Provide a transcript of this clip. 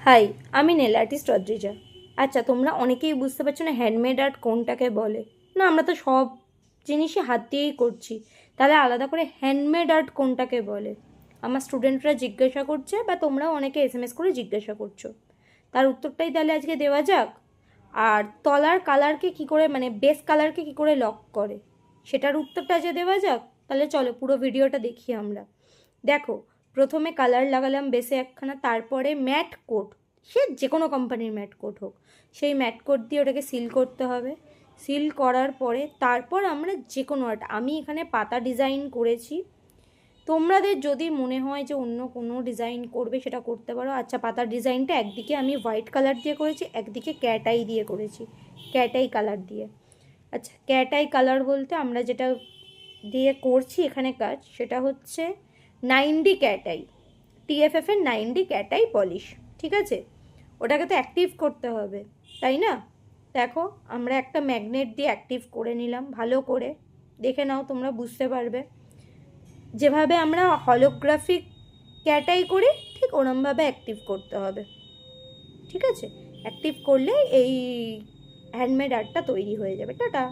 High, আমি nail artist Adrija. আচ্ছা, তোমরা অনেকেই বুঝতে পারছো না হ্যান্ডমেড আর্ট কোনটাকে বলে। না, আমরা তো সব জিনিসই হাত দিয়েই করছি, তাহলে আলাদা করে হ্যান্ডমেড আর্ট কোনটাকে বলে? আমার স্টুডেন্টরা জিজ্ঞাসা করছে, বা তোমরাও অনেকে এসএমএস করে জিজ্ঞাসা করছো। তার উত্তরটাই তাহলে আজকে দেওয়া যাক। আর তলার কালারকে কি করে, মানে বেস কালারকে কি করে লক করে, সেটার উত্তরটা আজকে দেওয়া যাক। তাহলে চলো পুরো ভিডিওটা দেখি আমরা। দেখো, প্রথমে কালার লাগালাম বেসে একখানা, তারপরে ম্যাট কোট, সে যে কোনো কোম্পানির ম্যাট কোট হোক, সেই ম্যাট কোট দিয়ে ওটাকে সিল করতে হবে। সিল করার পরে তারপর আমরা যে কোনো আর্ট, আমি এখানে পাতা ডিজাইন করেছি, তোমাদের যদি মনে হয় যে অন্য কোনো ডিজাইন করবে সেটা করতে পারো। আচ্ছা, পাতার ডিজাইনটা একদিকে আমি হোয়াইট কালার দিয়ে করেছি, একদিকে ক্যাট আই দিয়ে করেছি, ক্যাট আই কালার দিয়ে। আচ্ছা, ক্যাট আই কালার বলতে আমরা যেটা দিয়ে করছি এখানে কাজ, সেটা হচ্ছে 9D ক্যাট আই, TFF এর 9D ক্যাট আই পলিশ। ঠিক আছে, ওটাকে তো অ্যাক্টিভ করতে হবে, তাই না? দেখো, আমরা একটা ম্যাগনেট দিয়ে অ্যাক্টিভ করে নিলাম, ভালো করে দেখে নাও, তোমরা বুঝতে পারবে। যেভাবে আমরা হলোগ্রাফিক ক্যাট আই করি, ঠিক ওরমভাবে অ্যাক্টিভ করতে হবে। ঠিক আছে, অ্যাক্টিভ করলে এই হ্যান্ডমেড আর্টটা তৈরি হয়ে যাবে। টাটা।